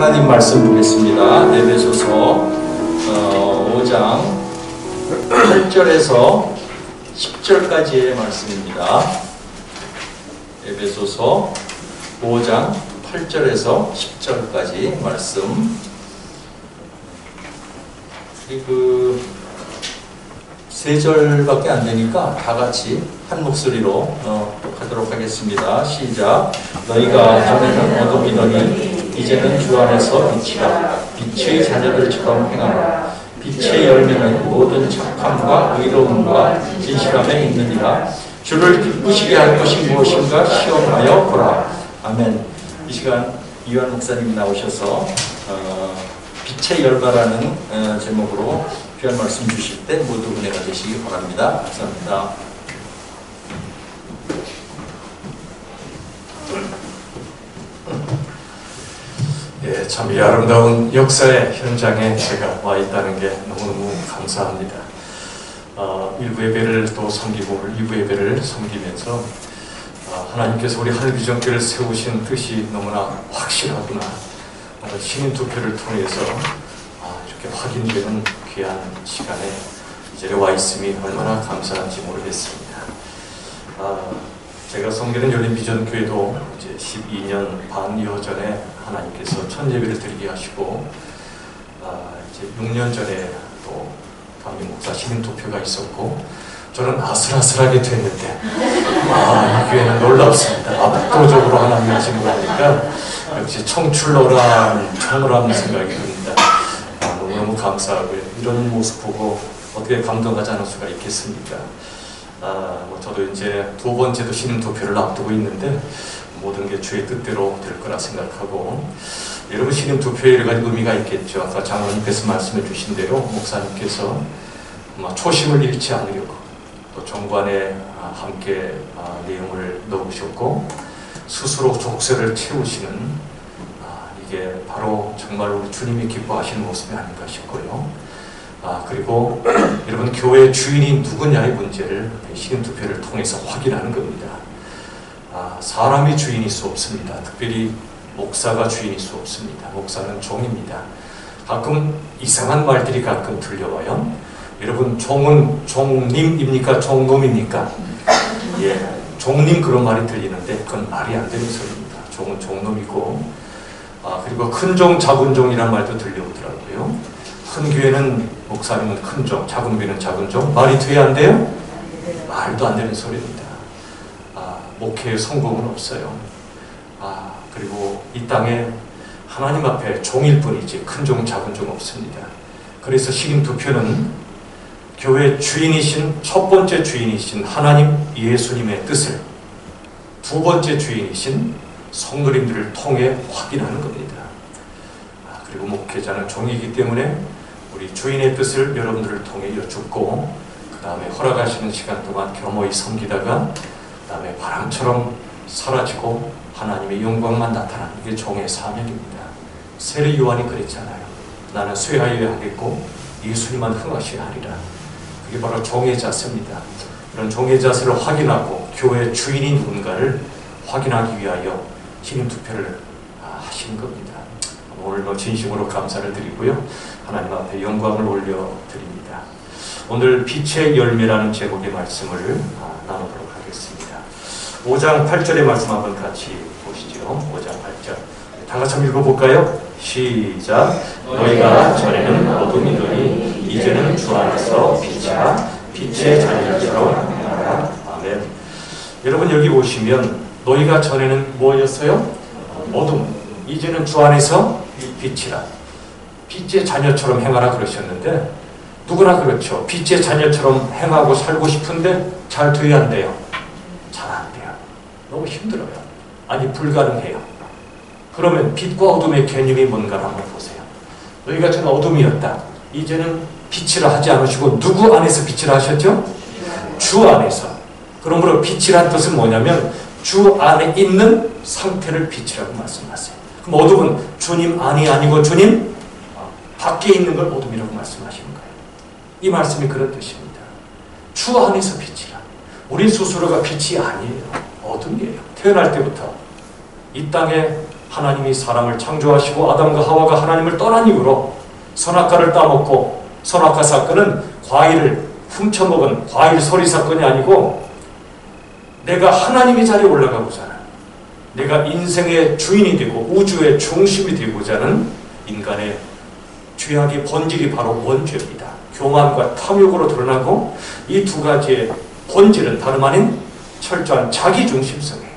하나님 말씀 보겠습니다. 에베소서 5장 8절에서 10절까지의 말씀입니다. 에베소서 5장 8절에서 10절까지 말씀. 그 3절밖에 안 되니까 다 같이 한 목소리로 하도록 하겠습니다. 시작. 너희가 전에는 어둠이더니 이제는 주 안에서 빛이라. 빛의 자녀들처럼 행하라. 빛의 열매는 모든 착함과 의로움과 진실함에 있느니라. 주를 기쁘시게 할 것이 무엇인가 시험하여 보라. 아멘. 이 시간 이완 목사님이 나오셔서 빛의 열매라는 제목으로 귀한 말씀 주실 때 모두 은혜가 되시기 바랍니다. 감사합니다. 예, 참 이 아름다운 역사의 현장에 제가 와 있다는 게 너무너무 감사합니다. 1부 예배를 또 섬기고 2부 예배를 섬기면서 하나님께서 우리 하늘비전교회를 세우신 뜻이 너무나 확실하구나. 신인 투표를 통해서 이렇게 확인되는 귀한 시간에 이제 와 있음이 얼마나 감사한지 모르겠습니다. 제가 섬기는 열린비전교회도 이제 12년 반여 전에 하나님께서 첫 예배를 드리게 하시고 이제 6년 전에 또 담임 목사 신임 투표가 있었고 저는 아슬아슬하게 됐는데 이 교회는 놀랍습니다. 압도적으로 하나님이 하신 거니까 역시 청출어란 청어라는 생각이 듭니다. 너무너무 감사하고요. 이런 모습 보고 어떻게 감동하지 않을 수가 있겠습니까? 저도 이제 2번째도 신임 투표를 앞두고 있는데 모든 게 주의 뜻대로 될 거라 생각하고, 여러분 신임 투표에 여러 가지 의미가 있겠죠. 아까 장로님께서 말씀해 주신 대로 목사님께서 초심을 잃지 않으려고 또 정관에 함께 내용을 넣으셨고 스스로 족쇄를 채우시는 이게 바로 정말 우리 주님이 기뻐하시는 모습이 아닌가 싶고요. 그리고 여러분 교회의 주인이 누구냐의 문제를 신임 투표를 통해서 확인하는 겁니다. 사람이 주인일 수 없습니다. 특별히 목사가 주인일 수 없습니다. 목사는 종입니다. 가끔 이상한 말들이 가끔 들려와요. 여러분 종은 종님입니까? 종놈입니까? 예, 종님 그런 말이 들리는데 그건 말이 안 되는 소리입니다. 종은 종놈이고 그리고 큰 종, 작은 종이란 말도 들려오더라고요. 큰 교회는 목사님은 큰 종, 작은 교회는 작은 종. 말이 돼야 안 돼요? 말도 안 되는 소리입니다. 목회의 성공은 없어요. 그리고 이 땅에 하나님 앞에 종일 뿐이지 큰 종, 작은 종 없습니다. 그래서 신임 투표는 교회 주인이신 첫 번째 주인이신 하나님 예수님의 뜻을 두 번째 주인이신 성도님들을 통해 확인하는 겁니다. 그리고 목회자는 종이기 때문에 우리 주인의 뜻을 여러분들을 통해 여쭙고 그 다음에 허락하시는 시간 동안 겸허히 섬기다가 그 다음에 바람처럼 사라지고 하나님의 영광만 나타나는 게 종의 사명입니다. 세례 요한이 그랬잖아요. 나는 쇠하여야 하겠고 예수님만 흥하셔야 하리라. 그게 바로 종의 자세입니다. 그런 종의 자세를 확인하고 교회의 주인이 누군가를 확인하기 위하여 신임 투표를 하신 겁니다. 오늘도 진심으로 감사를 드리고요. 하나님 앞에 영광을 올려드립니다. 오늘 빛의 열매라는 제목의 말씀을 나누도록 하겠습니다. 5장 8절의 말씀 한번 같이 보시죠. 5장 8절 다 같이 한번 읽어볼까요? 시작. 너희가 전에는 어둠이더니 이제는 주 안에서 빛이라. 빛의 자녀처럼 행하라. 아멘. 여러분 여기 보시면 너희가 전에는 뭐였어요? 어둠. 이제는 주 안에서 빛이라. 빛의 자녀처럼 행하라 그러셨는데 누구나 그렇죠. 빛의 자녀처럼 행하고 살고 싶은데 잘 돼야 안 돼요? 잘 안 돼요. 너무 힘들어요. 아니 불가능해요. 그러면 빛과 어둠의 개념이 뭔가를 한번 보세요. 너희가 전 어둠이었다. 이제는 빛이라 하지 않으시고 누구 안에서 빛이라 하셨죠? 주 안에서. 그러므로 빛이란 뜻은 뭐냐면 주 안에 있는 상태를 빛이라고 말씀하세요. 그럼 어둠은 주님 안이 아니고 주님 밖에 있는 걸 어둠이라고 말씀하시는 거예요. 이 말씀이 그런 뜻입니다. 주 안에서 빛이라. 우리 스스로가 빛이 아니에요. 어둠이에요. 태어날 때부터 이 땅에 하나님이 사람을 창조하시고 아담과 하와가 하나님을 떠난 이후로 선악과를 따먹고, 선악과 사건은 과일을 훔쳐먹은 과일 소리 사건이 아니고 내가 하나님의 자리에 올라가고자 하는, 내가 인생의 주인이 되고 우주의 중심이 되고자 하는 인간의 죄악의 본질이 바로 원죄입니다. 교만과 탐욕으로 드러나고, 이 두 가지의 본질은 다름 아닌 철저한 자기중심성이에요.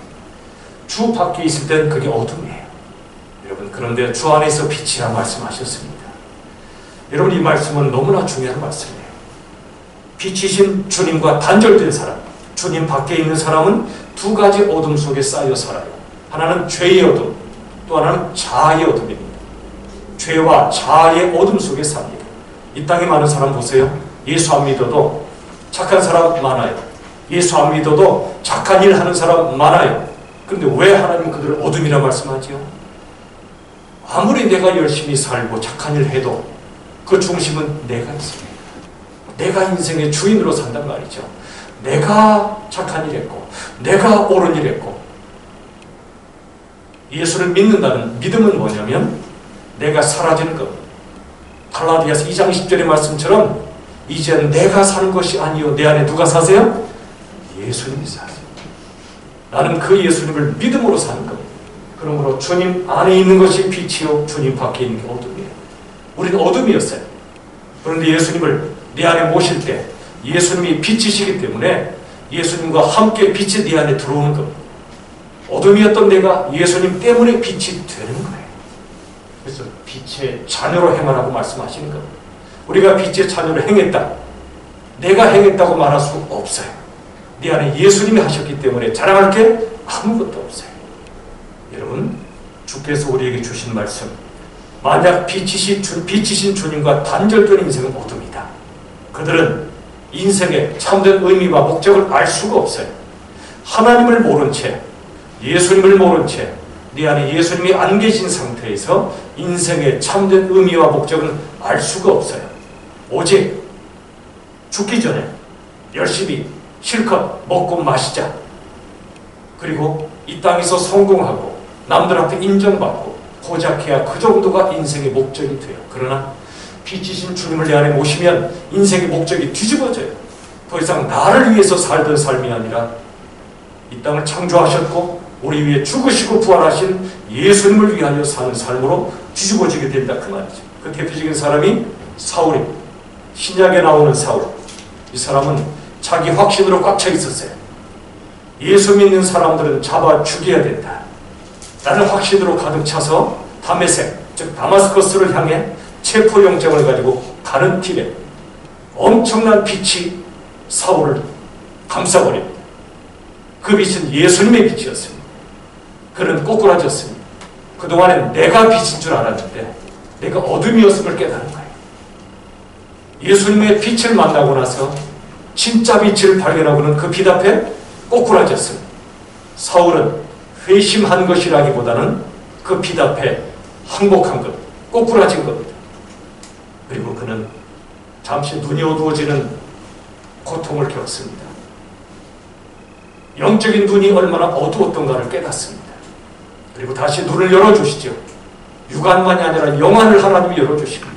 주 밖에 있을 땐 그게 어둠이에요. 여러분, 그런데 주 안에서 빛이라 말씀하셨습니다. 여러분, 이 말씀은 너무나 중요한 말씀이에요. 빛이신 주님과 단절된 사람, 주님 밖에 있는 사람은 두 가지 어둠 속에 쌓여 살아요. 하나는 죄의 어둠, 또 하나는 자아의 어둠입니다. 죄와 자아의 어둠 속에 삽니다. 이 땅에 많은 사람 보세요. 예수 안 믿어도 착한 사람 많아요. 예수 안 믿어도 착한 일 하는 사람 많아요. 그런데 왜 하나님 그들을 어둠이라 말씀하지요? 아무리 내가 열심히 살고 착한 일 해도 그 중심은 내가 있습니다. 내가 인생의 주인으로 산단 말이죠. 내가 착한 일 했고, 내가 옳은 일 했고. 예수를 믿는다는 믿음은 뭐냐면 내가 사라지는 것. 갈라디아서 2장 10절의 말씀처럼 이제는 내가 사는 것이 아니요 내 안에 누가 사세요? 예수님이 사세요. 나는 그 예수님을 믿음으로 사는 겁니다. 그러므로 주님 안에 있는 것이 빛이요 주님 밖에 있는 게 어둠이에요. 우리는 어둠이었어요. 그런데 예수님을 내 안에 모실 때 예수님이 빛이시기 때문에 예수님과 함께 빛이 내 안에 들어오는 겁니다. 어둠이었던 내가 예수님 때문에 빛이 되는 거예요. 그래서 빛의 자녀로 행하라고 말씀하시는 겁니다. 우리가 빛의 자녀로 행했다. 내가 행했다고 말할 수 없어요. 네 안에 예수님이 하셨기 때문에 자랑할 게 아무것도 없어요. 여러분, 주께서 우리에게 주신 말씀, 만약 빛이신 주님과 단절된 인생은 어둠이다. 그들은 인생의 참된 의미와 목적을 알 수가 없어요. 하나님을 모른 채, 예수님을 모른 채, 네 안에 예수님이 안 계신 상태에서 인생의 참된 의미와 목적은 알 수가 없어요. 오직 죽기 전에 열심히 실컷 먹고 마시자. 그리고 이 땅에서 성공하고 남들한테 인정받고 고작해야 그 정도가 인생의 목적이 돼요. 그러나 빛이신 주님을 내 안에 모시면 인생의 목적이 뒤집어져요. 더 이상 나를 위해서 살던 삶이 아니라 이 땅을 창조하셨고 우리 위해 죽으시고 부활하신 예수님을 위하여 사는 삶으로 뒤집어지게 된다 그 말이죠. 그 대표적인 사람이 사울입니다. 신약에 나오는 사울. 이 사람은 자기 확신으로 꽉 차 있었어요. 예수 믿는 사람들은 잡아 죽여야 된다. 라는 확신으로 가득 차서 다메섹, 즉 다마스커스를 향해 체포영장을 가지고 가는 길에 엄청난 빛이 사울을 감싸버립니다. 그 빛은 예수님의 빛이었습니다. 그는 꼬꾸라졌습니다. 그동안엔 내가 빛인 줄 알았는데 내가 어둠이었음을 깨달은 거예요. 예수님의 빛을 만나고 나서 진짜 빛을 발견하고는 그 빛 앞에 꼬꾸라졌습니다. 사울은 회심한 것이라기보다는 그 빛 앞에 항복한 것, 꼬꾸라진 겁니다. 그리고 그는 잠시 눈이 어두워지는 고통을 겪습니다. 영적인 눈이 얼마나 어두웠던가를 깨닫습니다. 그리고 다시 눈을 열어주시죠. 육안만이 아니라 영안을 하나님이 열어주십니다.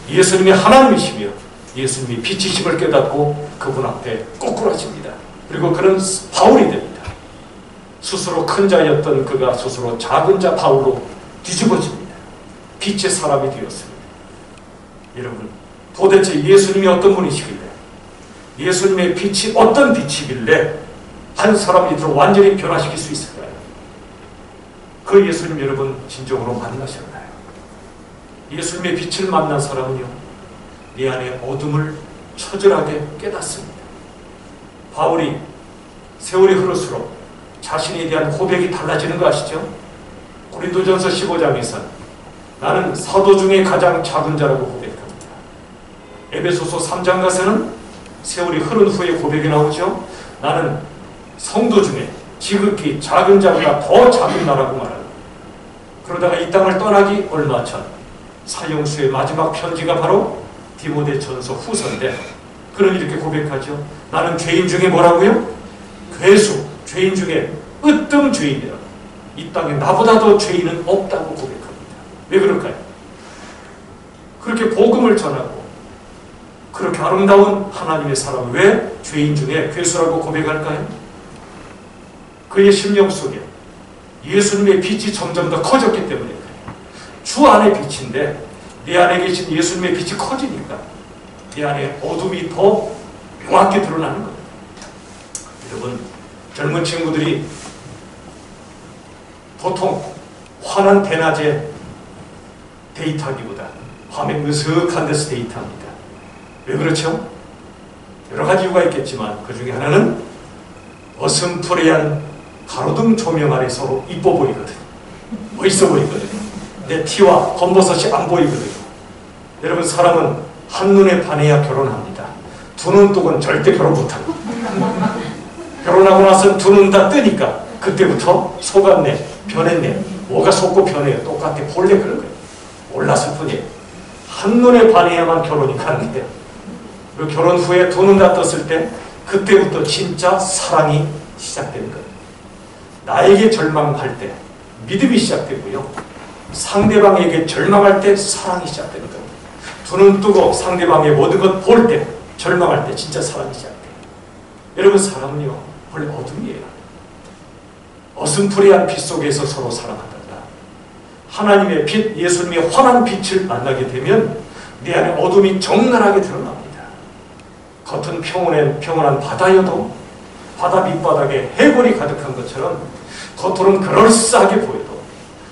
예수님이 하나님이시며 예수님이 빛이심을 깨닫고 그분 앞에 꼬꾸라집니다. 그리고 그는 바울이 됩니다. 스스로 큰 자였던 그가 스스로 작은 자 바울로 뒤집어집니다. 빛의 사람이 되었습니다. 여러분, 도대체 예수님이 어떤 분이시길래, 예수님의 빛이 어떤 빛이길래 한 사람을 이토록 완전히 변화시킬 수 있을까요? 그 예수님 여러분 진정으로 만나셨나요? 예수님의 빛을 만난 사람은요, 네 안에 어둠을 처절하게 깨닫습니다. 바울이 세월이 흐를수록 자신에 대한 고백이 달라지는 거 아시죠? 고린도전서 15장에서 나는 사도 중에 가장 작은 자라고 고백합니다. 에베소서 3장 가서는 세월이 흐른 후에 고백이 나오죠. 나는 성도 중에 지극히 작은 자보다 더 작은 나라고 말합니다. 그러다가 이 땅을 떠나기 얼마 전 사형수의 마지막 편지가 바로 디모데전서 후서인데 그는 이렇게 고백하죠. 나는 죄인 중에 뭐라고요? 괴수, 죄인 중에 으뜸 죄인이라고. 이 땅에 나보다 더 죄인은 없다고 고백합니다. 왜 그럴까요? 그렇게 복음을 전하고 그렇게 아름다운 하나님의 사람, 왜 죄인 중에 괴수라고 고백할까요? 그의 심령 속에 예수님의 빛이 점점 더 커졌기 때문에 그래요. 주 안에 빛인데 내 안에 계신 예수님의 빛이 커지니까 내 안에 어둠이 더 명확히 드러나는 거예요. 여러분, 젊은 친구들이 보통 환한 대낮에 데이트하기보다 밤에 으슥한 데서 데이트합니다. 왜 그렇죠? 여러 가지 이유가 있겠지만 그 중에 하나는 어슴푸레한 가로등 조명 아래 서로 이뻐 보이거든. 멋있어 보이거든. 내 티와 겉모습이 안 보이거든요. 여러분, 사람은 한눈에 반해야 결혼합니다. 두 눈 뜨고는 절대 결혼 못합니다. 결혼하고 나서는 두 눈 다 뜨니까 그때부터 속았네, 변했네, 뭐가 속고 변해요. 똑같아. 본래 그런 거예요. 몰랐을 뿐이에요. 한눈에 반해야만 결혼이 가능해요. 그리고 결혼 후에 두 눈 다 떴을 때 그때부터 진짜 사랑이 시작되는 거예요. 나에게 절망할 때 믿음이 시작되고요. 상대방에게 절망할 때 사랑이 시작되는 거예요. 두 눈 뜨고 상대방의 모든 것 볼 때, 절망할 때 진짜 사랑이 시작돼요. 여러분, 사람은요 원래 어둠이에요. 어슴푸레한 빛 속에서 서로 사랑한다. 하나님의 빛, 예수님의 환한 빛을 만나게 되면 내 안에 어둠이 적나라하게 드러납니다. 겉은 평온한 바다여도 바다 밑바닥에 해골이 가득한 것처럼 겉으로는 그럴싸하게 보여도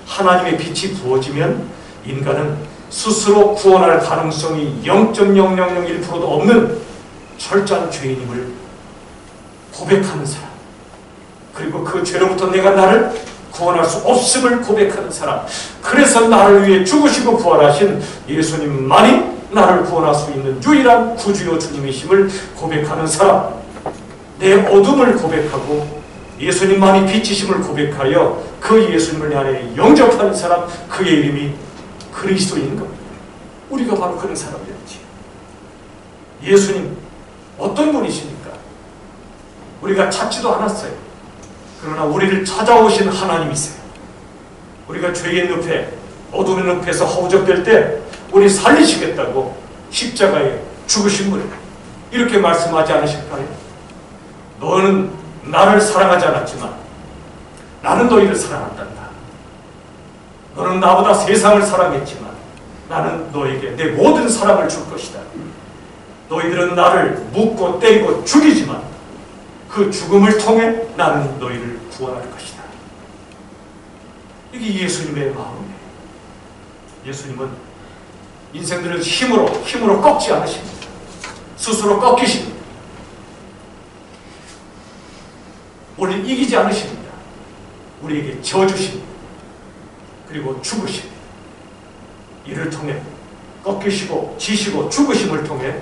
하나님의 빛이 부어지면 인간은 스스로 구원할 가능성이 0.0001%도 없는 철저한 죄인임을 고백하는 사람, 그리고 그 죄로부터 내가 나를 구원할 수 없음을 고백하는 사람, 그래서 나를 위해 죽으시고 부활하신 예수님만이 나를 구원할 수 있는 유일한 구주요 주님이심을 고백하는 사람, 내 어둠을 고백하고 예수님만이 빛이심을 고백하여 그 예수님을 내 안에 영접하는 사람, 그의 이름이 그리스도인 겁니다. 우리가 바로 그런 사람이었지. 예수님 어떤 분이십니까? 우리가 찾지도 않았어요. 그러나 우리를 찾아오신 하나님이세요. 우리가 죄의 늪에, 어둠의 늪에서 허우적될 때 우리 살리시겠다고 십자가에 죽으신 분을 이렇게 말씀하지 않으실까요? 너는 나를 사랑하지 않았지만 나는 너희를 사랑한단다. 너는 나보다 세상을 사랑했지만 나는 너에게 내 모든 사랑을 줄 것이다. 너희들은 나를 묻고 때리고 죽이지만 그 죽음을 통해 나는 너희를 구원할 것이다. 이게 예수님의 마음이에요. 예수님은 인생들을 힘으로 꺾지 않으십니다. 스스로 꺾이십니다. 우리를 이기지 않으십니다. 우리에게 져주십니다. 그리고 죽으십니다. 이를 통해 꺾이시고 지시고 죽으심을 통해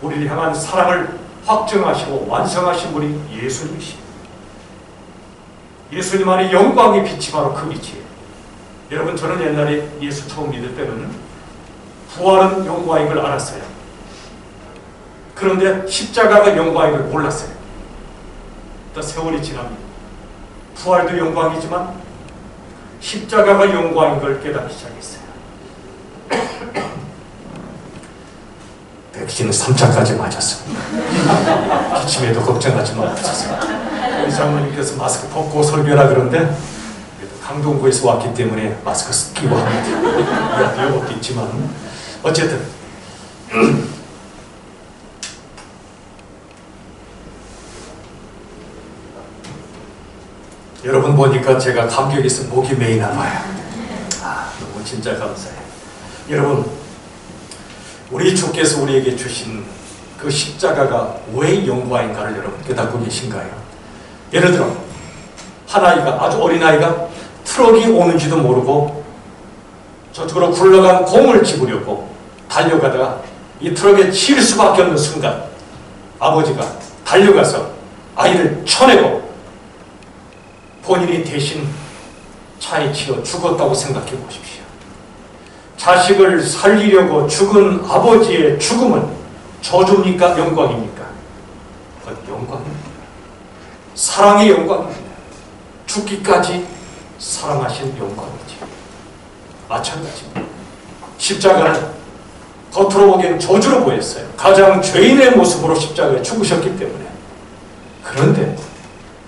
우리를 향한 사랑을 확정하시고 완성하신 분이 예수님이십니다. 예수님 안에 영광의 빛이 바로 그 빛이에요. 여러분, 저는 옛날에 예수 처음 믿을 때는 부활은 영광인 걸 알았어요. 그런데 십자가가 영광인 걸 몰랐어요. 또 세월이 지납니다. 부활도 영광이지만 십자가가 영광인 걸 깨닫기 시작했어요. 백신은 3차까지 맞았습니다. 기침에도 걱정하지 말았습니다. 우리 장모님께서 마스크 벗고 설교하라 그러는데 강동구에서 왔기 때문에 마스크 끼고 합니다. 이것도 있지만 어쨌든 여러분 보니까 제가 감격이 있어 목이 메이나 봐요. 너무 진짜 감사해요. 여러분, 우리 주께서 우리에게 주신 그 십자가가 왜 영광인가를 여러분 깨닫고 계신가요? 예를 들어 한 아이가, 아주 어린 아이가 트럭이 오는지도 모르고 저쪽으로 굴러간 공을 집으려고 달려가다가 이 트럭에 치일 수밖에 없는 순간 아버지가 달려가서 아이를 쳐내고 본인이 대신 차에 치여 죽었다고 생각해 보십시오. 자식을 살리려고 죽은 아버지의 죽음은 저주입니까? 영광입니까? 그건 영광입니다. 사랑의 영광입니다. 죽기까지 사랑하신 영광이지. 마찬가지입니다. 십자가는 겉으로 보기엔 저주로 보였어요. 가장 죄인의 모습으로 십자가에 죽으셨기 때문에. 그런데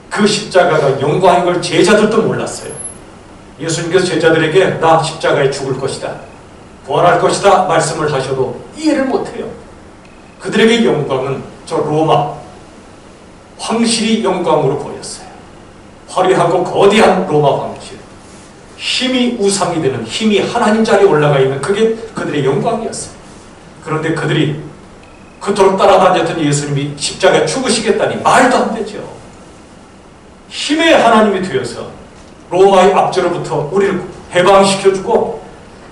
그 십자가가 영광인 걸 제자들도 몰랐어요. 예수님께서 제자들에게 나 십자가에 죽을 것이다, 부활할 것이다 말씀을 하셔도 이해를 못해요. 그들에게 영광은 저 로마 황실이 영광으로 보였어요. 화려하고 거대한 로마 황실, 힘이 우상이 되는, 힘이 하나님 자리에 올라가 있는, 그게 그들의 영광이었어요. 그런데 그들이 그토록 따라다녔던 예수님이 십자가에 죽으시겠다니 말도 안 되죠. 힘의 하나님이 되어서 로마의 압제로부터 우리를 해방시켜주고,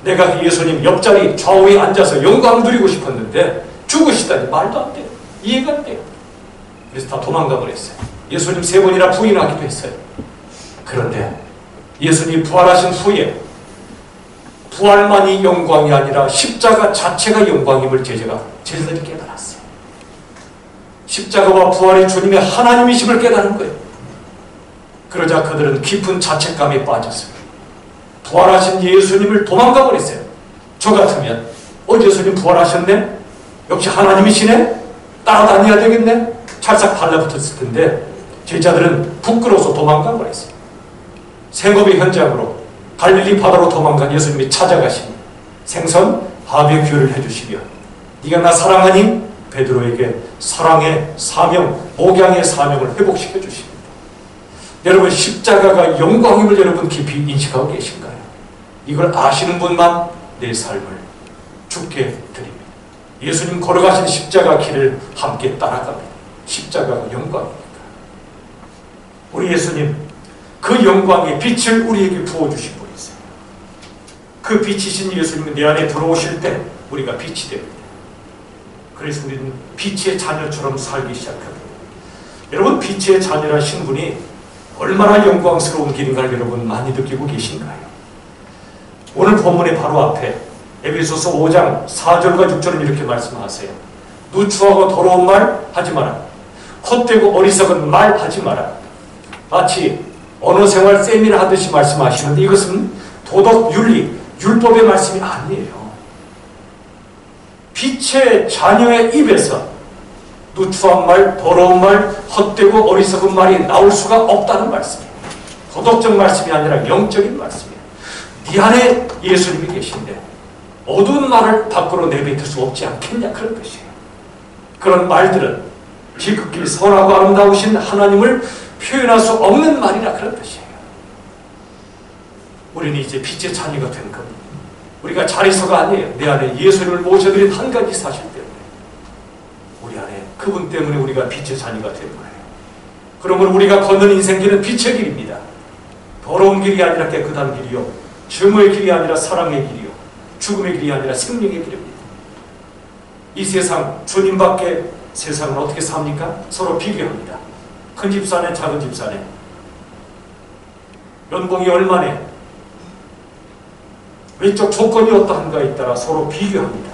내가 예수님 옆자리 좌우에 앉아서 영광 누리고 싶었는데 죽으시다니 말도 안 돼요. 이해가 안 돼요. 그래서 다 도망가 버렸어요. 예수님 3번이나 부인하기도 했어요. 그런데 예수님 부활하신 후에 부활만이 영광이 아니라 십자가 자체가 영광임을 제자들이 깨달았어요. 십자가와 부활이 주님의 하나님이심을 깨달은 거예요. 그러자 그들은 깊은 자책감에 빠졌어요. 부활하신 예수님을 도망가 버렸어요. 저 같으면 예수님 부활하셨네? 역시 하나님이시네? 따라다녀야 되겠네? 찰싹 달라붙었을 텐데 제자들은 부끄러워서 도망가 버렸어요. 생업의 현장으로 갈릴리 바다로 도망간 예수님이 찾아가시니 생선 바베큐를 해주시며 네가 나 사랑하니? 베드로에게 사랑의 사명, 목양의 사명을 회복시켜 주십니다. 여러분, 십자가가 영광임을 여러분 깊이 인식하고 계신가요? 이걸 아시는 분만 내 삶을 주께 드립니다. 예수님 걸어가신 십자가 길을 함께 따라갑니다. 십자가가 영광입니까? 우리 예수님, 그 영광의 빛을 우리에게 부어주신 분이세요. 그 빛이신 예수님은 내 안에 들어오실 때 우리가 빛이 됩니다. 그래서 우리는 빛의 자녀처럼 살기 시작합니다. 여러분, 빛의 자녀라는 신분이 얼마나 영광스러운 길인가를 여러분 많이 느끼고 계신가요? 오늘 본문의 바로 앞에 에베소서 5장 4절과 6절은 이렇게 말씀하세요. 누추하고 더러운 말 하지 마라. 헛되고 어리석은 말 하지 마라. 마치 언어 생활 세미나 하듯이 말씀하시는데 이것은 도덕, 윤리, 율법의 말씀이 아니에요. 빛의 자녀의 입에서 누추한 말, 더러운 말, 헛되고 어리석은 말이 나올 수가 없다는 말씀이에요. 도덕적 말씀이 아니라 영적인 말씀이에요. 네 안에 예수님이 계신데 어두운 말을 밖으로 내뱉을 수 없지 않겠냐, 그런 뜻이에요. 그런 말들은 지극히 선하고 아름다우신 하나님을 표현할 수 없는 말이라, 그런 뜻이에요. 우리는 이제 빛의 자녀가 된 겁니다. 우리가 자리서가 아니에요. 내 안에 예수님을 모셔드린 한 가지 사실 때문에, 우리 안에 그분 때문에 우리가 빛의 자녀가 된 거예요. 그러므로 우리가 걷는 인생길은 빛의 길입니다. 더러운 길이 아니라 깨끗한 길이요, 증오의 길이 아니라 사랑의 길이요, 죽음의 길이 아니라 생명의 길입니다. 이 세상, 주님 밖에 세상은 어떻게 삽니까? 서로 비교합니다. 큰 집 사네, 작은 집 사네, 연봉이 얼마네, 외적 조건이 어떠한가에 따라 서로 비교합니다.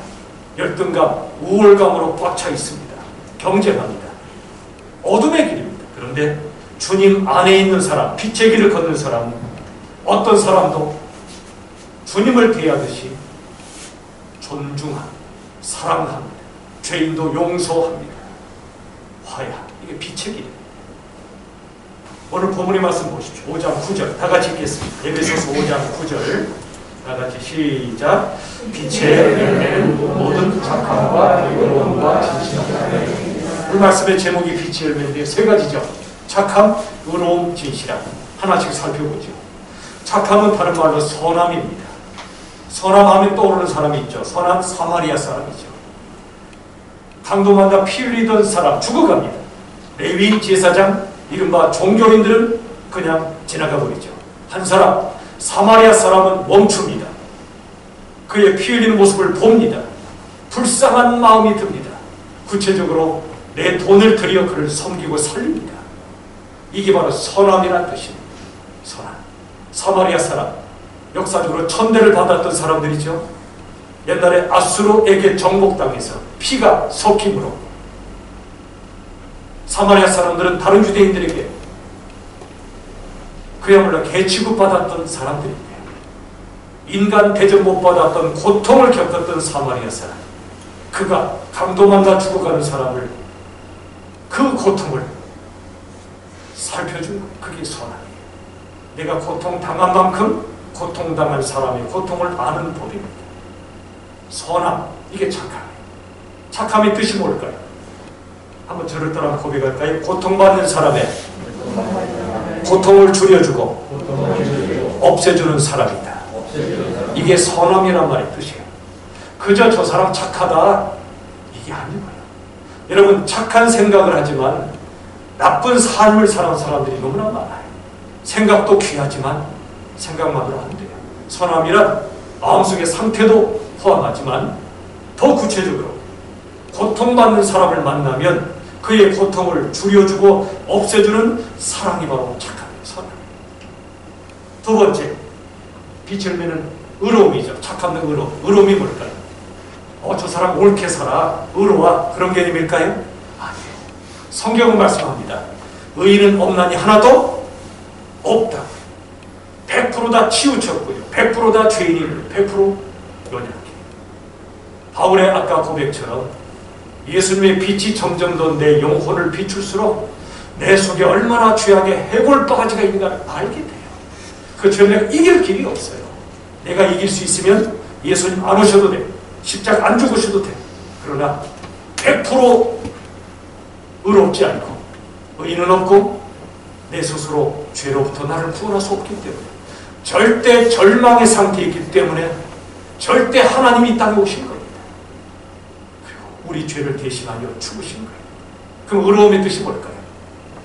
열등감, 우월감으로 꽉 차 있습니다. 경쟁합니다. 어둠의 길입니다. 그런데 주님 안에 있는 사람, 빛의 길을 걷는 사람은 어떤 사람도 주님을 대하듯이 존중합니다. 사랑합니다. 죄인도 용서합니다. 화해, 이게 빛의 길입니다. 오늘 본문의 말씀 보십시오. 5장 9절 다 같이 읽겠습니다. 에베소서 5장 9절 다 같이 시작. 빛의 열매는 모든 착함과 의로움과 진실함이라. 그 말씀의 제목이 빛의 열매인데 세 가지죠. 착함, 의로움, 진실함. 하나씩 살펴보죠. 착함은 다른 말로 선함입니다. 선함하면 떠오르는 사람이 있죠. 선한 사마리아 사람이죠. 강도만다 피 흘리던 사람 죽어갑니다. 레위인 제사장, 이른바 종교인들은 그냥 지나가 버리죠. 한 사람, 사마리아 사람은 멈춥니다. 그의 피 흘리는 모습을 봅니다. 불쌍한 마음이 듭니다. 구체적으로 내 돈을 들여 그를 섬기고 살립니다. 이게 바로 선함이라는 뜻입니다. 선함. 사마리아 사람, 역사적으로 천대를 받았던 사람들이죠. 옛날에 아수르에게 정복당해서 피가 섞임으로 사마리아 사람들은 다른 유대인들에게 그야말로 개 취급받았던 사람들입니다. 인간 대접 못 받았던 고통을 겪었던 사마리아 사람, 그가 강도만다 죽어가는 사람을, 그 고통을 살펴주는 그게 선함이에요. 내가 고통당한 만큼 고통당한 사람의 고통을 아는 법입니다. 선함, 이게 착함이에요. 착함의 뜻이 뭘까요? 한번 저를 따라 고백할까요? 고통받는 사람의 고통을 줄여주고 없애주는 사람이다. 이게 선함이란 말의 뜻이에요. 그저 저 사람 착하다, 이게 아니고요. 여러분, 착한 생각을 하지만 나쁜 삶을 사는 사람들이 너무나 많아요. 생각도 귀하지만 생각만으로 안 돼요. 선함이란 마음속의 상태도 포함하지만 더 구체적으로 고통받는 사람을 만나면 그의 고통을 줄여주고 없애주는 사랑이 바로 착함이에요. 선함. 두 번째, 빛을 내는 의로움이죠. 착함은 의로움. 의로움이 뭘까요? 저 사람 옳게 살아, 의로워, 그런 개념일까요? 아니에요. 성경은 말씀합니다. 의인은 없나니 하나도 없다. 100% 다 치우쳤고요. 100% 다 죄인이고요. 100% 연약해. 바울의 아까 고백처럼 예수님의 빛이 점점 더 내 영혼을 비출수록 내 속에 얼마나 죄악의 해골바가지가 있는가를 알게 돼요. 그 죄를 내가 이길 길이 없어요. 내가 이길 수 있으면 예수님 안 오셔도 돼. 십자가 안 죽으셔도 돼. 그러나 100% 의롭지 않고 의인은 없고 내 스스로 죄로부터 나를 구원할 수 없기 때문에 절대 절망의 상태에 있기 때문에 절대 하나님이 이 땅에 오신 겁니다. 그리고 우리 죄를 대신하여 죽으신 거예요. 그럼 의로움의 뜻이 뭘까요?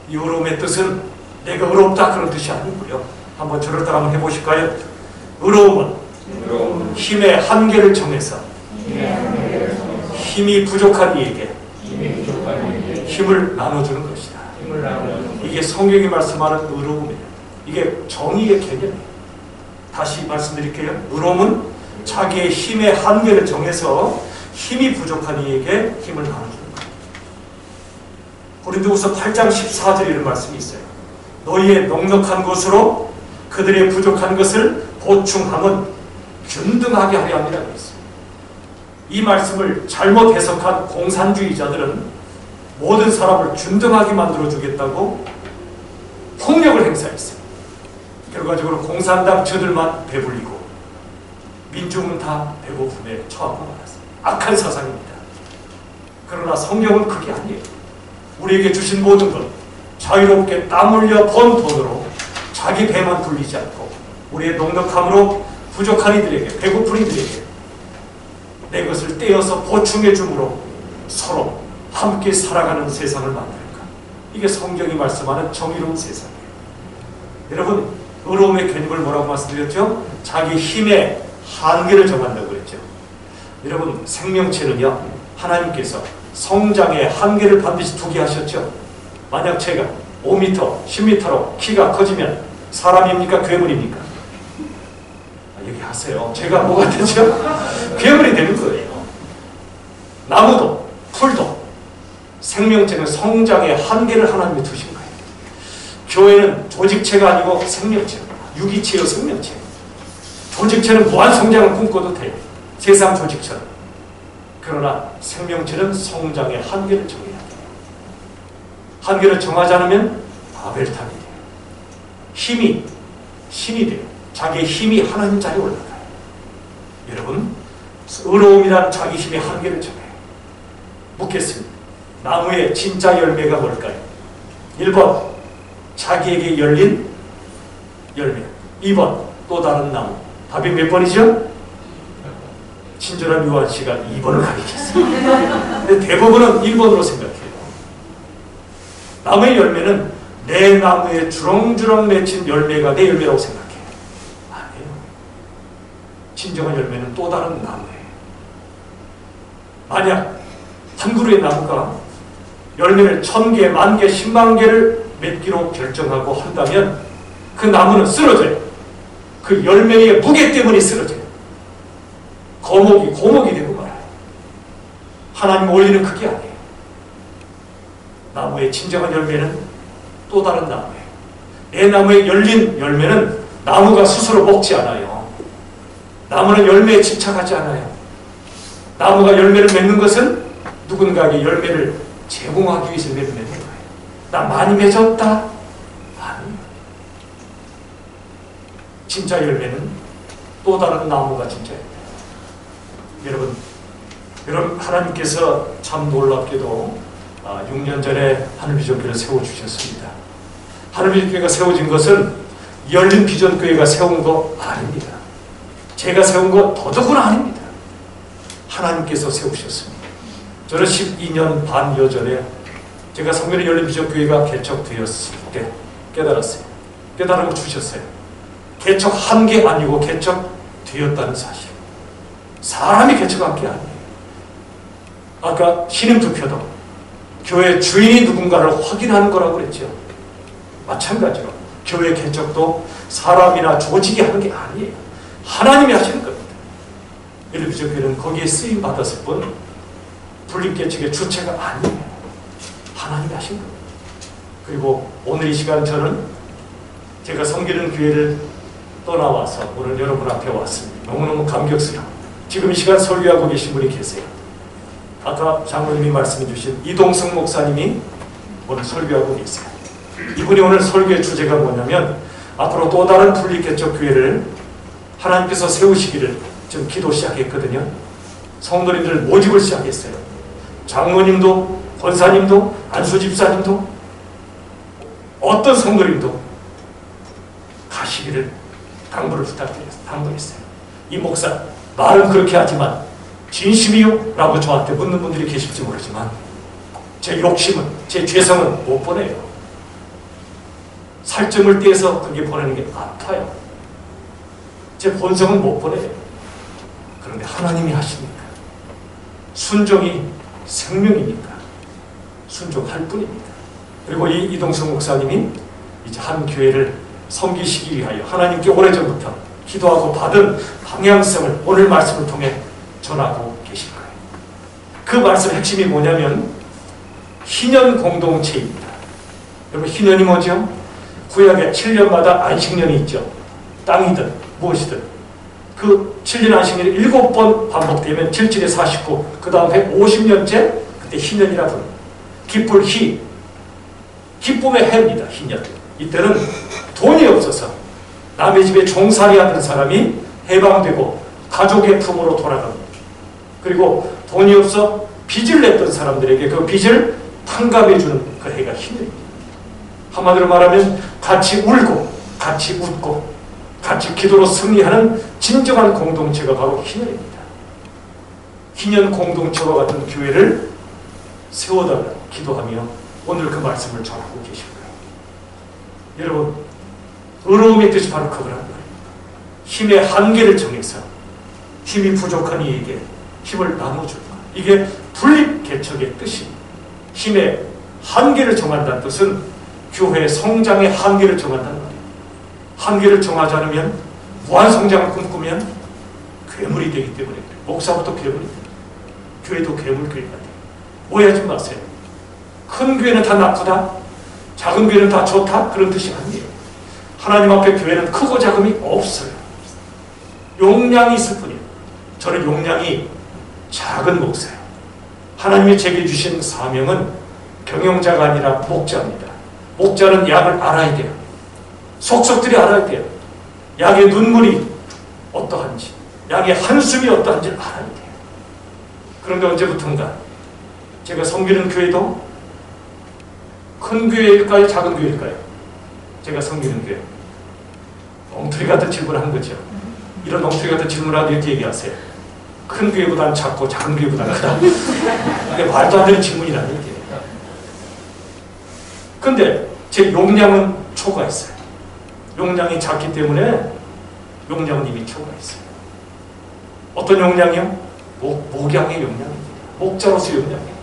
이 의로움의 뜻은 내가 의롭다 그런 뜻이 아니고요. 한번 저를 따라 한번 해보실까요? 의로움은 힘의 한계를 정해서 힘이 부족한 이에게 힘을 나눠주는 것이다. 이게 성경이 말씀하는 의로움이에요. 이게 정의의 개념이에요. 다시 말씀드릴게요. 의로움은 자기의 힘의 한계를 정해서 힘이 부족한 이에게 힘을 나눠주는 거예요. 고린도후서 8장 14절에 이런 말씀이 있어요. 너희의 넉넉한 것으로 그들의 부족한 것을 보충함은 균등하게 하려 함이라고 했어요. 이 말씀을 잘못 해석한 공산주의자들은 모든 사람을 균등하게 만들어주겠다고 폭력을 행사했어요. 결과적으로 공산당 저들만 배불리고 민중은 다 배고픔에 처하고 말았어요. 악한 사상입니다. 그러나 성경은 그게 아니에요. 우리에게 주신 모든 것, 자유롭게 땀 흘려 번 돈으로 자기 배만 불리지 않고 우리의 넉넉함으로 부족한 이들에게, 배고픈 이들에게 내 것을 떼어서 보충해 줌으로 서로 함께 살아가는 세상을 만들까. 이게 성경이 말씀하는 정의로운 세상이에요. 여러분, 의로움의 개념을 뭐라고 말씀드렸죠? 자기 힘의 한계를 정한다고 그랬죠. 여러분, 생명체는요, 하나님께서 성장의 한계를 반드시 두게 하셨죠. 만약 제가 5m, 10m로 키가 커지면 사람입니까? 괴물입니까? 얘기하세요. 제가 뭐가 되죠? 괴물이 되는 거예요. 나무도 풀도 생명체는 성장의 한계를 하나님이 두신 거예요. 교회는 조직체가 아니고 생명체입니다. 유기체요 생명체. 조직체는 무한 성장을 꿈꿔도 돼요. 세상 조직처럼. 그러나 생명체는 성장의 한계를 정해야 돼요. 한계를 정하지 않으면 바벨탑이 돼요. 힘이 신이 돼요. 자기의 힘이 하나님 자리에 올라가요. 여러분, 의로움이란 자기 힘의 한계를 정해요. 묻겠습니다. 나무의 진짜 열매가 뭘까요? 1번, 자기에게 열린 열매. 2번, 또 다른 나무. 답이 몇 번이죠? 친절한 요한씨가 2번을 가리켰어요. 근데 대부분은 1번으로 생각해요. 나무의 열매는 내 나무에 주렁주렁 맺힌 열매가 내 열매라고 생각해요. 아니에요. 진정한 열매는 또 다른 나무예요. 만약 한 그루의 나무가 열매를 1000개, 10,000개, 10만 개를 맺기로 결정하고 한다면 그 나무는 쓰러져요. 그 열매의 무게 때문에 쓰러져요. 고목이 되고 말아요. 하나님 원리는 그게 아니에요. 나무의 진정한 열매는 또 다른 나무예요. 애나무에 열린 열매는 나무가 스스로 먹지 않아요. 나무는 열매에 집착하지 않아요. 나무가 열매를 맺는 것은 누군가에게 열매를 제공하기 위해서 맺는 거예요. 나 많이 맺었다? 아니. 진짜 열매는 또 다른 나무가 진짜 열매. 여러분 하나님께서 참 놀랍게도 6년 전에 하늘비전교회를 세워주셨습니다. 하늘비전교회가 세워진 것은 열린 비전교회가 세운 거 아닙니다. 제가 세운 거 더더구나 아닙니다. 하나님께서 세우셨습니다. 저는 12년 반여 전에 제가 성면의 열린 비전교회가 개척되었을 때 깨달았어요. 깨달음을 주셨어요. 개척한 게 아니고 개척되었다는 사실. 사람이 개척한 게 아니에요. 아까 신임투표도 교회 주인이 누군가를 확인하는 거라고 그랬죠. 마찬가지로 교회 개척도 사람이나 조직이 하는 게 아니에요. 하나님이 하시는 겁니다. 열린비전교회는 거기에 쓰임 받았을 뿐 분립개척의 주체가 아니에요. 하나님이 하신 겁니다. 그리고 오늘 이 시간 저는 제가 섬기는 교회를 떠나와서 오늘 여러분 앞에 왔습니다. 너무너무 감격스러워. 지금 이 시간 설교하고 계신 분이 계세요. 아까 장로님이 말씀해 주신 이동승 목사님이 오늘 설교하고 계세요. 이분이 오늘 설교의 주제가 뭐냐면 앞으로 또 다른 분립개척교회를 하나님께서 세우시기를 지금 기도 시작했거든요. 성도님들 모집을 시작했어요. 장로님도 권사님도 안수집사님도 어떤 성도님도 가시기를 당부를 당부했어요. 이 목사 말은 그렇게 하지만 진심이요? 라고 저한테 묻는 분들이 계실지 모르지만 제 욕심은, 제 죄성은 못 보내요. 살점을 떼서 그게 보내는 게 아파요. 제 본성은 못 보내요. 그런데 하나님이 하시니까 순종이 생명이니까 순종할 뿐입니다. 그리고 이 이동성 목사님이 이제 한 교회를 섬기시기 위하여 하나님께 오래전부터 기도하고 받은 방향성을 오늘 말씀을 통해 전하고 계실 거예요. 그 말씀의 핵심이 뭐냐면 희년 공동체입니다. 여러분 희년이 뭐죠? 구약에 7년마다 안식년이 있죠. 땅이든 무엇이든 그 7년 안식년이 7번 반복되면 77에 49, 그 다음 해 50년째 그때 희년이라 부릅니다. 기쁠 희, 기쁨의 해입니다. 희년. 이때는 돈이 없어서 남의 집에 종살이 하던 사람이 해방되고 가족의 품으로 돌아갑니다. 그리고 돈이 없어 빚을 냈던 사람들에게 그 빚을 탕감해주는 그 해가 희년입니다. 한마디로 말하면 같이 울고 같이 웃고 같이 기도로 승리하는 진정한 공동체가 바로 희년입니다. 희년 공동체와 같은 교회를 세워달라 기도하며 오늘 그 말씀을 전하고 계실 거예요. 여러분 의로움의 뜻이 바로 그거란 말입니다. 힘의 한계를 정해서 힘이 부족한 이에게 힘을 나눠주는 것. 이게 분립개척의 뜻입니다. 힘의 한계를 정한다는 뜻은 교회의 성장의 한계를 정한다는 말이에요. 한계를 정하지 않으면 무한성장을 꿈꾸면 괴물이 되기 때문에 목사부터 괴물이 돼요. 교회도 괴물교회가 돼요. 오해하지 마세요. 큰 교회는 다 나쁘다, 작은 교회는 다 좋다, 그런 뜻이 아니에요. 하나님 앞에 교회는 크고 작음이 없어요. 용량이 있을 뿐이에요. 저는 용량이 작은 목사예요. 하나님이 제게 주신 사명은 경영자가 아니라 목자입니다. 목자는 양을 알아야 돼요. 속속들이 알아야 돼요. 양의 눈물이 어떠한지, 양의 한숨이 어떠한지 알아야 돼요. 그런데 언제부턴가 제가 섬기는 교회도 큰 교회일까요? 작은 교회일까요? 제가 섬기는 교회. 엉터리 같은 질문을 한 거죠. 이런 엉터리 같은 질문을 이렇게 얘기하세요. 큰 교회보다는 작고 작은 교회보다는 크다. 이게 말도 안 되는 질문이라는 얘기예요. 근데 제 용량은 초과했어요. 용량이 작기 때문에 용량은 이미 초과했어요. 어떤 용량이요? 목양의 용량입니다. 목자로서 용량이에요.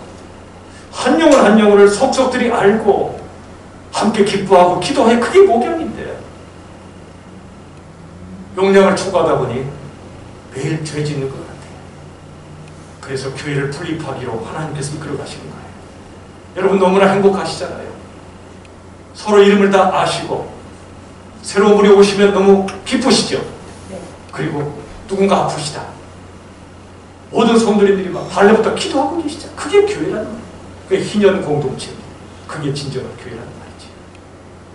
한 영혼 한 영혼을 속속들이 알고 함께 기뻐하고 기도해. 그게 목양인데 용량을 초과하다 보니 매일 죄 짓는 것 같아요. 그래서 교회를 분립하기로 하나님께서 이끌어 가시는 거예요. 여러분 너무나 행복하시잖아요. 서로 이름을 다 아시고 새로운 분이 오시면 너무 기쁘시죠? 그리고 누군가 아프시다. 모든 성도님들이 막 발레부터 기도하고 계시죠. 그게 교회라는 말이에요. 그게 희년 공동체입니다. 그게 진정한 교회라는 말이죠.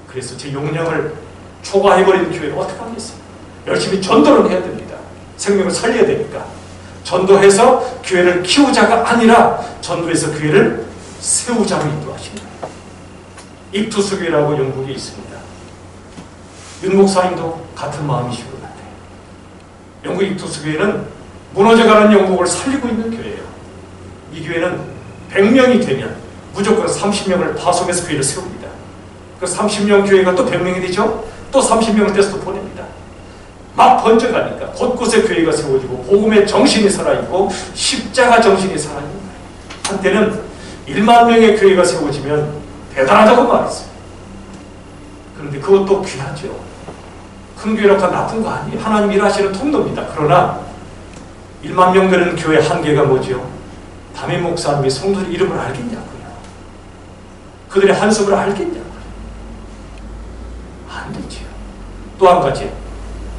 그래서 제 용량을 초과해버리는 교회는 어떻게 하겠어요? 열심히 전도를 해야 됩니다. 생명을 살려야 되니까. 전도해서 교회를 키우자가 아니라 전도해서 교회를 세우자로 인도하십니다. 입투수교회라고 영국에 있습니다. 윤 목사님도 같은 마음이신 것 같아요. 영국 입투수교회는 무너져가는 영국을 살리고 있는 교회예요. 이 교회는 100명이 되면 무조건 30명을 파송해서 교회를 세웁니다. 그 30명 교회가 또 100명이 되죠? 또 30명을 떼서 또 보냅니다. 막 번져가니까 곳곳에 교회가 세워지고 복음의 정신이 살아있고 십자가 정신이 살아있는 거예요. 한때는 1만 명의 교회가 세워지면 대단하다고 말했어요. 그런데 그것도 귀하죠. 큰 교회라고 나쁜 거 아니에요. 하나님 일하시는 통로입니다. 그러나 1만 명 되는 교회 한계가 뭐죠? 담임 목사님이 성도들 이름을 알겠냐고요. 그들의 한숨을 알겠냐고요. 안 되죠. 또 한 가지,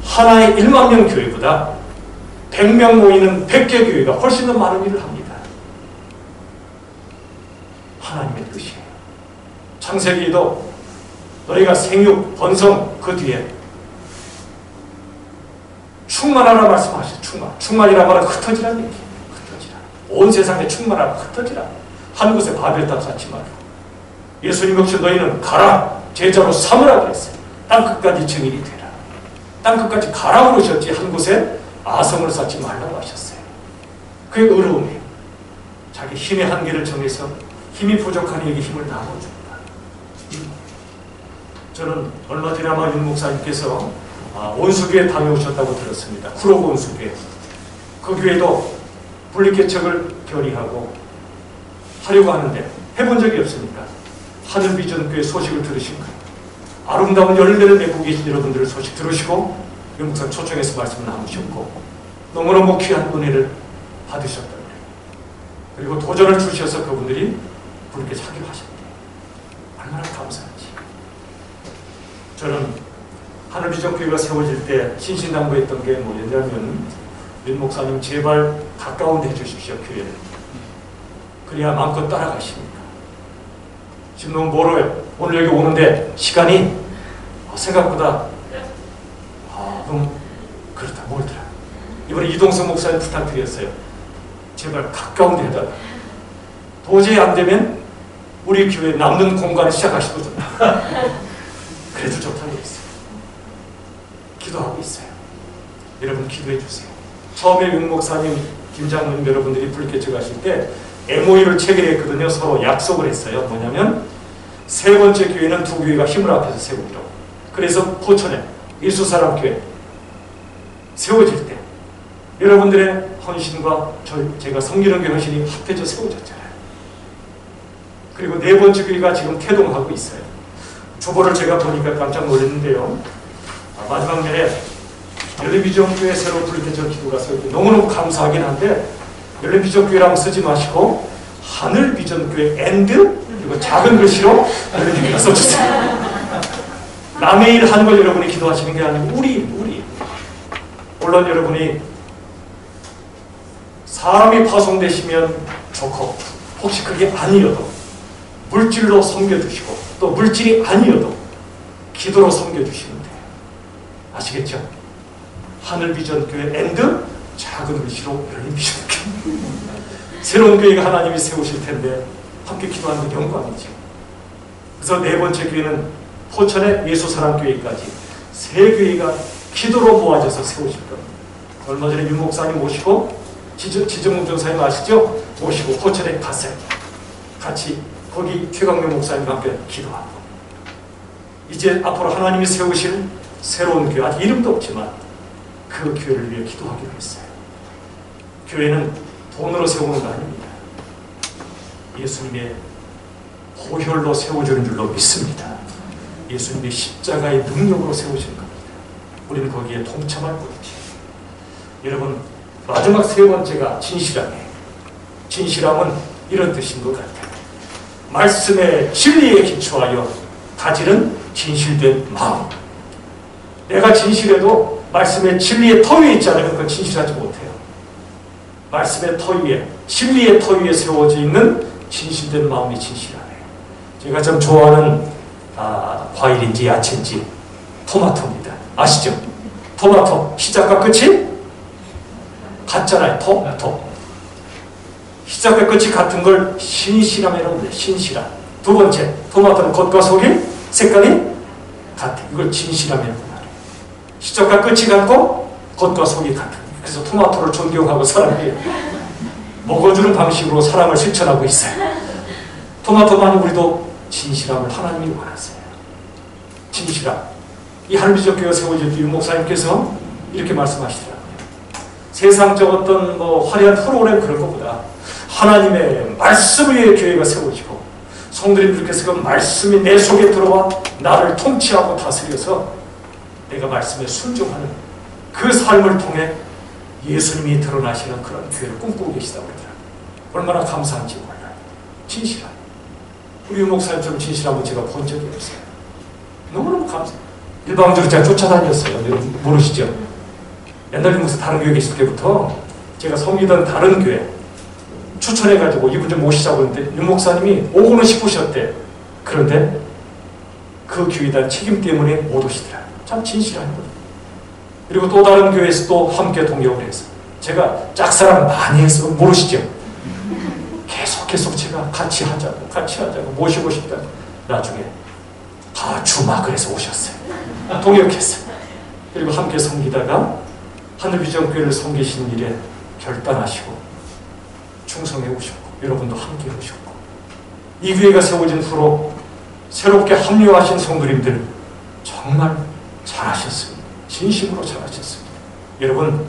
하나의 1만 명 교회보다 100명 모이는 100개 교회가 훨씬 더 많은 일을 합니다. 하나님의 뜻이에요. 창세기에도 너희가 생육, 번성 그 뒤에 충만하라 말씀하셨어요. 충만이란 말은 흩어지라는 얘기예요. 흩어지라. 온 세상에 충만하라, 흩어지라. 한 곳에 바벨탑 쌓지 말고. 예수님 역시 너희는 가라, 제자로 삼으라 그랬어요. 땅끝까지 증인이 되라. 땅끝까지 가라 그러셨지 한 곳에 아성을 쌓지 말라고 하셨어요. 그게 어려움이에요. 자기 힘의 한계를 정해서 힘이 부족한 이에게 힘을 나눠줍니다. 저는 얼마 전에 아마 윤 목사님께서 온수교회 다녀오셨다고 들었습니다. 쿠로그 온수교회. 그 교회도 분리개척을 결의하고 하려고 하는데 해본 적이 없으니까 하늘비전교회 소식을 들으신 거예요. 아름다운 열매를 맺고 계신 여러분들의 소식 들으시고 윤 목사님 초청해서 말씀을 나누셨고 너무너무 귀한 은혜를 받으셨다고 해요. 그리고 도전을 주셔서 그분들이 분리개척하기로 하셨대요. 얼마나 감사한지. 저는 하늘비전교회가 세워질 때 신신당부했던 게 뭐였냐면 윤 목사님 제발 가까운 데 해주십시오. 교회를. 그래야 마음껏 따라가시니까. 지금 너무 멀어요. 오늘 여기 오는데 시간이 생각보다 너무 그렇다 멀더라. 이번에 이동성 목사님 부탁드렸어요. 제발 가까운 데 해달라. 도저히 안 되면 우리 교회 남는 공간을 시작하시거든요. 그래도 좋다고 했어요. 기도하고 있어요. 여러분 기도해 주세요. 처음에 윤 목사님, 김장로님 여러분들이 분리개척 하실 때 MOU를 체결했거든요. 서로 약속을 했어요. 뭐냐면 세 번째 교회는 두 교회가 힘을 합해서 세우기로. 그래서 포천에 예수사람교회 세워질 때 여러분들의 헌신과 제가 성기령교회 헌신이 합해져 세워졌잖아요. 그리고 네 번째 교회가 지금 태동하고 있어요. 주보를 제가 보니까 깜짝 놀랐는데요. 마지막 날에 열린비전교회 새로 분리개척 기도가 세울 때 너무너무 감사하긴 한데 열린비전교회라고 쓰지 마시고 하늘비전교회 앤드 그리고 작은 글씨로 열린비전교회 써주세요. 남의 일 하는 걸 여러분이 기도하시는 게 아니고 우리 물론 여러분이 사람이 파송되시면 좋고 혹시 그게 아니어도 물질로 섬겨주시고 또 물질이 아니어도 기도로 섬겨주시면 돼요. 아시겠죠? 하늘비전교회 앤드 작은 글씨로 열린비전교회. 새로운 교회가 하나님이 세우실 텐데 함께 기도하는 건 영광이죠. 그래서 네 번째 교회는 포천의 예수사랑교회까지 세 교회가 기도로 모아져서 세우실 겁니다. 얼마 전에 윤 목사님 모시고 지정문 전사님 아시죠? 모시고 포천에 갔어요. 같이 거기 최강명 목사님과 함께 기도하고 이제 앞으로 하나님이 세우실 새로운 교회, 아직 이름도 없지만 그 교회를 위해 기도하기로 했어요. 교회는 돈으로 세우는 거 아닙니다. 예수님의 보혈로 세워주는 줄로 믿습니다. 예수님의 십자가의 능력으로 세우시는 겁니다. 우리는 거기에 동참할 뿐이지. 여러분, 마지막 세 번째가 진실함이에요. 진실함은 이런 뜻인 것 같아요. 말씀의 진리에 기초하여 가지는 진실된 마음. 내가 진실해도 말씀의 진리의 터 위에 있지 않으면 그건 진실하지 못해요. 말씀의 터 위에, 진리의 터 위에 세워져 있는 진실된 마음이 진실하네요. 제가 좀 좋아하는 과일인지 야채인지 토마토입니다. 아시죠? 토마토 시작과 끝이 같잖아요. 토마토 시작과 끝이 같은 걸 신실함이라고 해요. 신실함. 두 번째, 토마토는 겉과 속이 색깔이 같아. 이걸 진실함이라고 말해요. 시작과 끝이 같고 겉과 속이 같은. 그래서 토마토를 존경하고 사람이 먹어주는 방식으로 사랑을 실천하고 있어요. 토마토만 우리도 진실함을 하나님이 원하세요. 진실함. 이 하늘비전 교회가 세워질 때 유 목사님께서 이렇게 말씀하시더라고요. 세상적 어떤 화려한 프로그램 그런 것보다 하나님의 말씀 위에 교회가 세워지고 성도님들께서 그 말씀이 내 속에 들어와 나를 통치하고 다스려서 내가 말씀에 순종하는 그 삶을 통해 예수님이 드러나시는 그런 교회를 꿈꾸고 계시다고 그러더라고요. 얼마나 감사한지 몰라요. 진실함. 우리 유 목사님처럼 진실한 분 제가 본 적이 없어요. 너무너무 감사해요. 일방적으로 제가 쫓아다녔어요. 모르시죠? 옛날 유 목사 다른 교회에 계실 때부터 제가 섬기던 다른 교회 추천해가지고 이분 좀 모시자고 했는데 유 목사님이 오고는 싶으셨대. 그런데 그 교회에 대한 책임 때문에 못 오시더라고요. 참 진실한 분. 그리고 또 다른 교회에서 또 함께 동역을 해서 제가 짝사랑 많이 해서 모르시죠? 계속 제가 같이 하자고 모시고 싶다. 나중에 다 주막을해서 오셨어요. 동역했어요. 그리고 함께 섬기다가 하늘비전교회를 섬기신 일에 결단하시고 충성해 오셨고 여러분도 함께 오셨고 이 교회가 세워진 후로 새롭게 합류하신 성도님들 정말 잘하셨습니다. 진심으로 잘하셨습니다. 여러분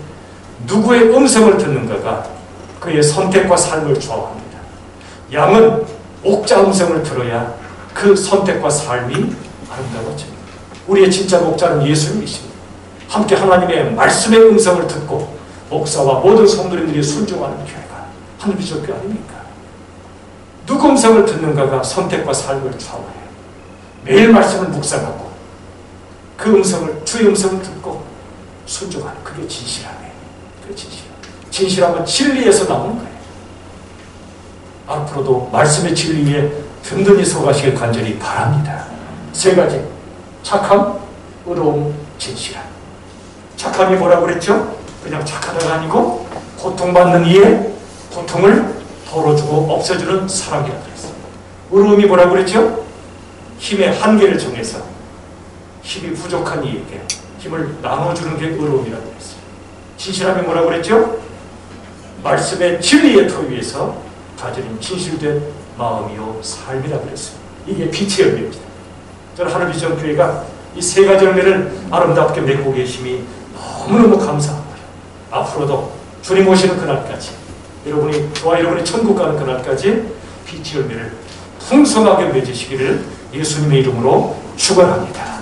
누구의 음성을 듣는가가 그의 선택과 삶을 좌우합니다. 양은 목자 음성을 들어야 그 선택과 삶이 아름다워집니다. 우리의 진짜 목자는 예수님이십니다. 함께 하나님의 말씀의 음성을 듣고 목사와 모든 성도님들이 순종하는 교회가 하늘비전교회 아닙니까? 누구 음성을 듣는가가 선택과 삶을 좌우해요. 매일 말씀을 묵상하고 그 음성을 주의 음성을 듣고 순종하는 그게 진실함이에요. 그게 진실함. 진실함은 진리에서 나오는 거예요. 앞으로도 말씀의 진리 위에 든든히 서가시길 간절히 바랍니다. 세 가지. 착함, 의로움, 진실함. 착함이 뭐라고 그랬죠? 그냥 착하다가 아니고 고통받는 이의 고통을 덜어주고 없애주는 사랑이라고 그랬어요. 의로움이 뭐라고 그랬죠? 힘의 한계를 정해서 힘이 부족한 이에게 힘을 나눠주는 게 의로움이라고 그랬어요. 진실함이 뭐라고 그랬죠? 말씀의 진리의 터 위에서 가진 진실된 마음이요 삶이라고 그랬어요. 이게 빛의 열매입니다. 저는 하늘비전교회가 이 세 가지 열매를 아름답게 맺고 계심이 너무너무 감사하고요. 앞으로도 주님 오시는 그날까지 저와 여러분이 천국 가는 그날까지 빛의 열매를 풍성하게 맺으시기를 예수님의 이름으로 축원합니다.